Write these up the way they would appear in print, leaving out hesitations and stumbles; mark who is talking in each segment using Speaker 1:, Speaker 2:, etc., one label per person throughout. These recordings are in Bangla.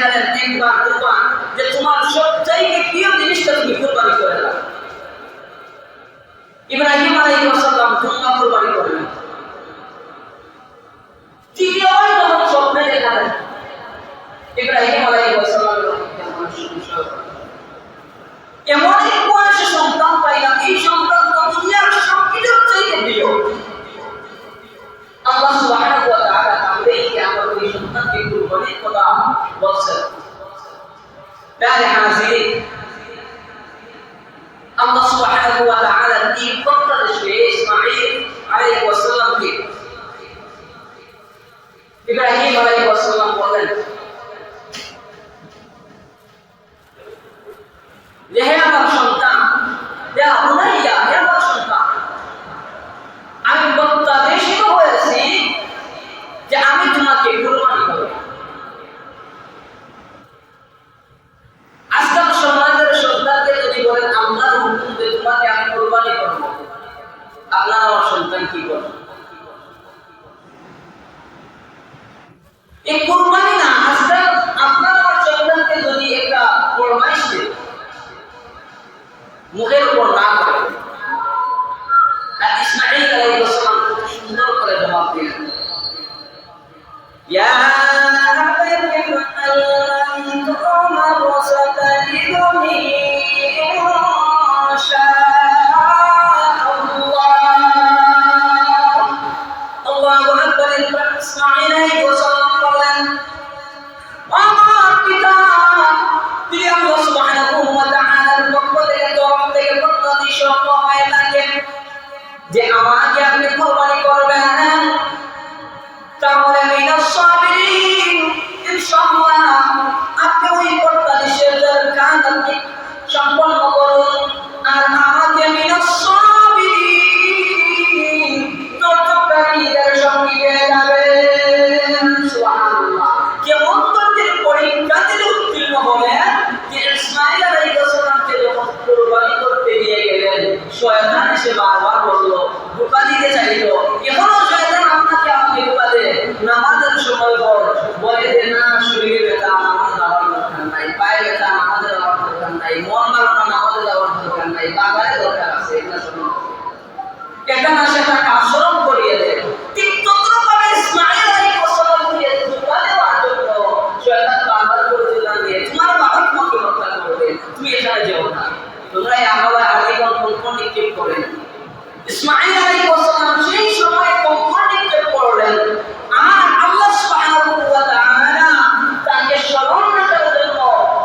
Speaker 1: দেখালেন একবার দুবার যে তোমার সবচাইতে প্রিয় জিনিসটা তুমি কুরবানি করে দাও। ইব্রাহিম আলাইহিস সালাম দুম্বা কুরবানি করলেন। তৃতীয়বার যখন স্বপ্নে দেখালেন ইব্রাহিম আলাইহিস সালাম এমন এক বয়সে সন্তান পাইলাম, এই সন্তান তো দুনিয়ার সবকিছুর চাইতে প্রিয়। আল্লাহ সুবহানাহু ওয়া তাআলা তাদেরকে আমার ওই সন্তানকে কুরবানির কথা বলছেন। প্যারে হাজির, আল্লাহ সুবহানাহু ওয়া তাআলা তিন প্রকারে ইসমাঈল আলাইহিস সালামকে ইব্রাহিম আলাইহিস সালাম বলেন যে হে আমার সন্তান, হে বুনাইয়া, হে আমার সন্তান, আমি প্রত্যাদেশিত হয়েছি যে আমি তোমাকে কুরবানি করব। আজকাল সমাজের সন্তানকে যদি বলেন আল্লাহর হুকুম যে তোমাকে আমি কুরবানি করব, আপনার আমার সন্তান কি করবে? এই কুরবানি না, আজকাল আপনার আমার সন্তানকে যদি একটা ফরমাইশ দেয় মুখের উপর না করে, আর ইসমাঈল আলাইহিস সালাম খুব সুন্দর করে জবাব দিলেন, ইয়া আবাতি আনতুমা ওয়াসাতালিদুনি ইনশাআল্লাহ। আল্লাহু আকবার। ইসমাঈল আলাইহিস সালাম বলেন, আমার পিতা, তিনি আল্লাহ সুবহানাহু ওয়া তাআলার পক্ষ থেকে তরফ থেকে প্রত্যাদেশিত হয়ে থাকেন যে আমাকে আপনি কুরবানি করবেন, তাহলে মিনাস সাবিরিন, ইনশাআল্লাহ আপনি ওই প্রত্যাদেশের কাজ আপনি সম্পন্ন করুন, আর আমাকে মিনাস সাবিরিন ধৈর্যকারীদের সঙ্গে পেয়ে যাবেন। সুবহানাল্লাহ। কেমন ধরনের পরীক্ষাতে উত্তীর্ণ হলেন যে ইসমাঈল আলাইহিস সালামকে যখন কুরবানি করতে নিয়ে গেলেন, শয়তান এসে বারবার বলল, ধোঁকা দিতে চাইলো। এখনো শয়তান আপনাকে আমাকে ধোঁকা দেয়। নামাজের সময় বলে যে না, শরীরে ব্যথা, নামাজ যাওয়ার দরকার নাই, পায়ে ব্যথা, নামাজে যাওয়ার দরকার নাই, মন ভালো না, নামাজে যাওয়ার দরকার নাই, বাগারে দরকার আছে, এটা শোনো, এটা না সেটা আচরণ করিয়ে দেয়। ঠিক তদ্রুপভাবে ইসমাঈল আলাইহিস সালামকে ধোঁকা দেওয়ার জন্য শয়তান বারবার বলছিলেন যে তোমার বাবা তোমাকে হত্যা করবে, তুমি এখানে যেও না, তোমরা এই আল্লাহর আলীগণ কঙ্কর নিক্ষেপ করেন। ইসমাঈল আলাইহিস সালাম সেই সময় কঙ্কর নিক্ষেপ করলেন, আর আল্লাহ সুবহানাহু ওয়া তাআলা তাকে স্মরণ রাখার জন্য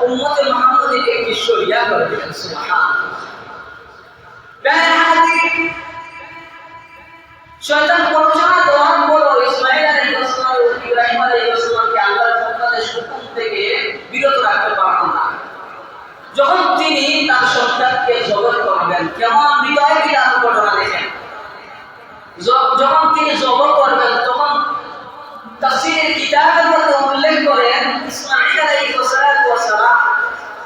Speaker 1: উম্মতে মুহাম্মাদীকে একটি শরিয়া করে দিলেন। সুবহানাল্লাহ। শয়তান প্ররোচনা দেওয়ার পর ইসমাঈল আলাইহিস সালাম ও ইব্রাহিম আলাইহিস সালামকে আল্লাহর প্রত্যাদেশ হুকুম থেকে বিরত রাখতে পারলেন না। যখন তিনি তার সন্তানকে জবাই করবেন, কেমন হৃদয় বিদারক ঘটনা দেখেন। যখন তিনি জবাই করবেন তখন তাফসীরের কিতাবের মধ্যে উল্লেখ করেন ইসমাঈল আলাইহিস সালাম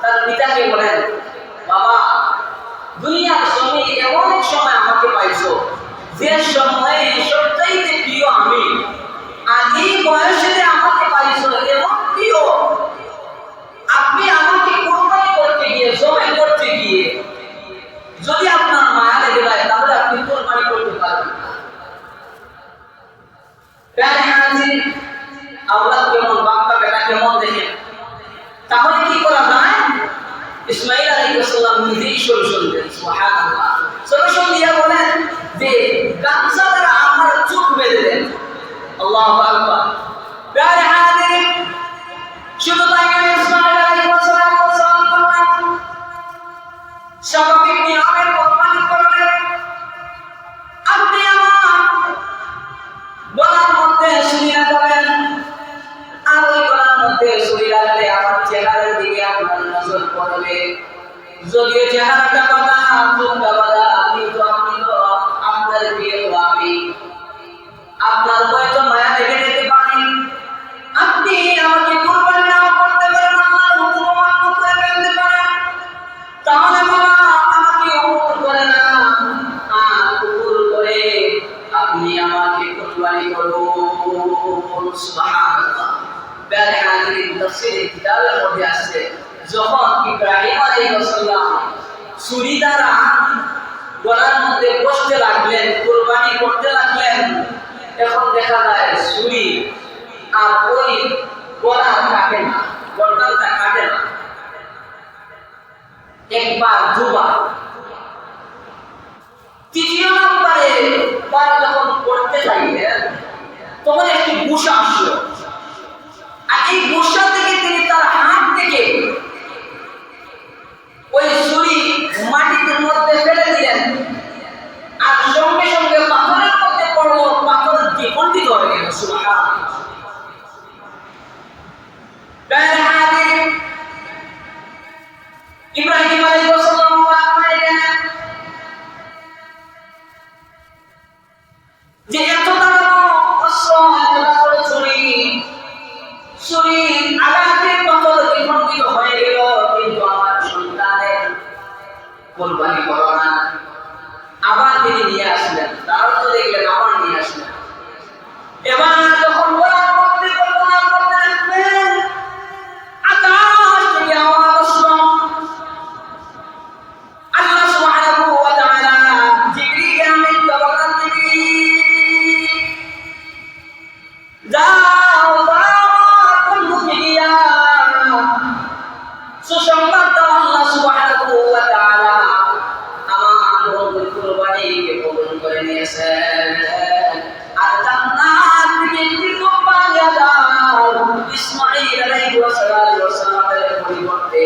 Speaker 1: তার পিতাকে বলেন, বাবা, দুনিয়ার জমি এমন এক সময় আমাকে পাইছো যে সময়ে সবচাইতে প্রিয় আমি, আর এই বয়সে আমাকে পাইছো এমন প্রিয়, আপনি আমাকে কুরবানি করতে গিয়ে, জবাই করতে গিয়ে যদি আপনার মায়া লেগে যায় তাহলে আপনি কুরবানি করতে পারবেন না। প্যারে হাজির, আল্লাহ কেমন, বাপ্পা বেটা কেমন দেখেন। তাহলে কি করা যায়? ইসমাঈল আলাইহিস সালাম নিজেই সলিউশন দেন। সুবহানাল্লাহ। সলিউশন দিয়ে বলেন যে গামছা দ্বারা আমার চোখ বেঁধে দেন। আল্লাহু আকবার। প্যারে হাজির, শুধু তাই নয়, ইসমাঈল আলাইহিস সালাম স্বাভাবিক নিয়মে কুরবানি করলেন। আপনি আমার গলার মধ্যে ছুরি রাখবেন, আর ওই গলার মধ্যে ছুরি রাখলে আমার চেহারার দিকে আপনার নজর পড়বে। যদিও চেহারাটা বাঁধা, চোখটা বাঁধা, আপনি তো আপনার প্রিয় তো আমি, আপনার হয়তো মায়া লেগে যেতে পারে, আপনি আমাকে কুরবানি না করতে পারেন, আমার হুকুম অমান্য করে ফেলতে পারেন। তাহলে বাবা আমাকে উপর করে না, উপর করে আপনি আমাকে কুরবানি করুন। সুবহানাল্লাহ। প্যারে হাজির, তাফসীরে কিতাবের মধ্যে আছে যখন ইব্রাহিম আলাইহিস সালাম ছুরি দ্বারা গলার মধ্যে বসতে লাগলেন, কুরবানি করতে লাগলেন, এখন দেখা যায় ছুরি আর ওই গলা কাটে না, গর্দানটা কাটে না। একবার দুবার, তৃতীয় নম্বরে বার যখন করতে চাইলেন তখন একটি গুসা আসলো, আর এই গুসা থেকে তিনি তার হাত থেকে ওই ছুরি মাটির মধ্যে ফেলে দিলেন, আর সঙ্গে সঙ্গে পাথরের মধ্যে পড়লো, পাথর দ্বিখণ্ডিত হয়ে গেল। সুবহানাল্লাহ। ইব্রাহিম আলাইহিস সালাম যে এত ছুরি আঘাতে পাথর দ্বিখণ্ডিত হয়ে গেল, কিন্তু আমার সন্তানের কুরবানি করো না। আবার তিনি নিয়ে আসলেন, তারপর তো দেখলেন আবার নিয়ে আসলেন। এবার যখন বলার মধ্যে কল্পনা করতে লাগলেন, আকাশ থেকে আওয়াজ আসলো, আল্লাহ সুবহানাহু ওয়া তাআলা জিবরীল আমিনকে বললেন, জিবরীল যাও বন্ধুকে দিয়া সুসংবাদ দাও, আল্লাহ সুবহানাহু ওয়া তাআলা আমার বন্ধুর কুরবানিকে কবুল করে নিয়েছেন, আর জান্নাত থেকে একটি কোম্পানি দাও, ইসমাঈল আলাইহিস সালামের পরিবর্তে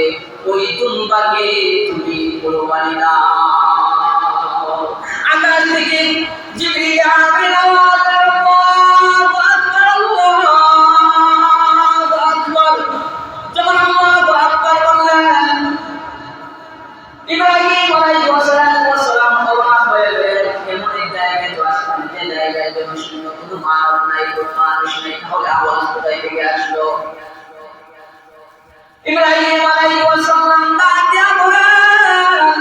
Speaker 1: ওই দুম্বাকে তুমি কুরবানি দাও। আকাশ থেকে জিবরীল আমিন আওয়াজ দিলেন, আল্লাহু আকবার, আল্লাহু আকবার। যখন আল্লাহু আকবার বললেন, ইব্রাহিম আলাইহিস সালাম অবাক হয়ে গেলেন। এমন এক জায়গায় তো আসলাম, যে জায়গায় কোনো মানব নাই, কোনো মানুষ নেই, তাহলে আওয়াজ কোথায় থেকে আসলো? ইব্রাহিম আলাইহিস সালাম ডাকিয়া বলেন,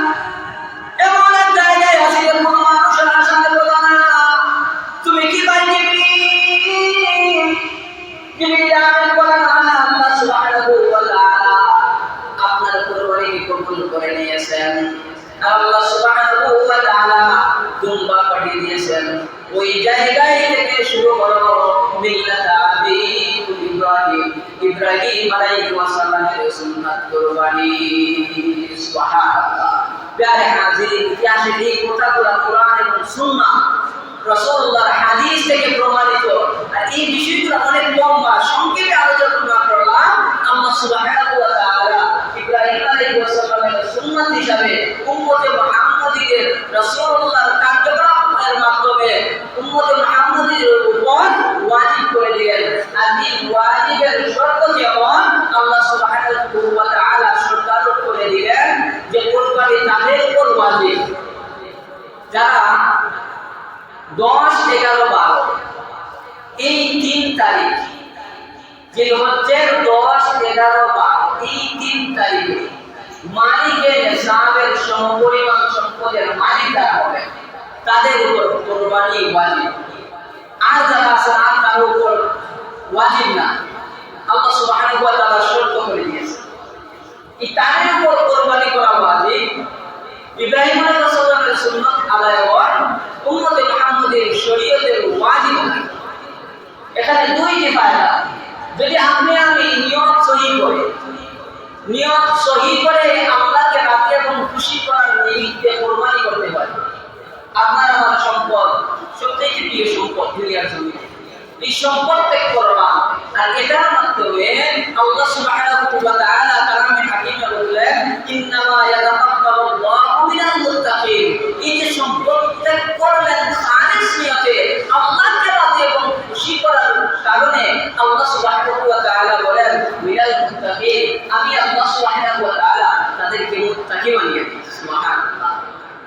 Speaker 1: এমন এক জায়গায় আছি কোনো মানুষের আসার কথা না, তুমি কি ভাই জিবরীল? জিবরীল আমিন বলেন, আল্লাহ সুবহানাহু ওয়া তাআলা আপনার কুরবানি কবুল করে নিয়েছেন, আল্লাহ সুবহানাহু ওয়া তাআলা দুম্বা পাঠিয়ে দিয়েছেন। ওই জায়গায় থেকে শুরু করো মিল্লাত আবিকুম ইব্রাহিম, ইব্রাহিম আলাইহিস সালামের সুন্নাত কুরবানি। সুবহানাল্লাহ। প্যারে হাজিরিন, ইতিহাসে এই কথাগুলো কোরআন এবং সুন্নাহ রাসূলুল্লাহর হাদিস থেকে প্রমাণিত, আর এই বিষয়গুলো অনেক লম্বা, সংক্ষেপে আলোচনা করলাম। আল্লাহ সুবহানাহু ওয়া তাআলা ইব্রাহিম আলাইহিস সালামের সুন্নাত হিসাবে উম্মতে মুহাম্মাদিদের রাসূলুল্লাহর কার্যক্রমের মাধ্যমে উম্মতে মুহাম্মাদিদের উপর ওয়াজিব করে দিলেন, আর এই ওয়াজিবের শর্ত যেমন আল্লাহ সুবহানাহু ওয়া তাআলা শর্ত করে দিলেন যে কুরবানি তাদের উপর ওয়াজিব যারা 10, 11, 12 এই 3 তারিখ, যে হচ্ছে 10, 11, 12 এই 3 তারিখে মালিকের নিসাবের সমপরিমাণ সম্পদের মালিক যারা হবে তাদের উপর কুরবানি ওয়াজিব। আর যারা আছে আর তার উপর ওয়াজিব না, আল্লাহ সুবহানাহু ওয়া তাআলা শর্ত করে দিয়েছে, এই তাদের উপর কুরবানি করা ওয়াজিব। ইব্রাহিম আলাইহিস সালামের সুন্নাত আদায় হওয়া উম্মতে মুহাম্মাদের শরীয়তের ওয়াজিব। এখানে দুইটি ফায়দা। যদি আমি নিয়ত সহি করে আল্লাহকে রাজি এবং খুশি করার নিমিত্তে কুরবানি করতে পারি, আপনার আমার সম্পদ সবচেয়ে প্রিয় সম্পদ দুনিয়ার জমিনে, এই সম্পদ ত্যাগ করলাম, আর এটার মাধ্যমে আল্লাহ সুবহানাহু ওয়া তাআলা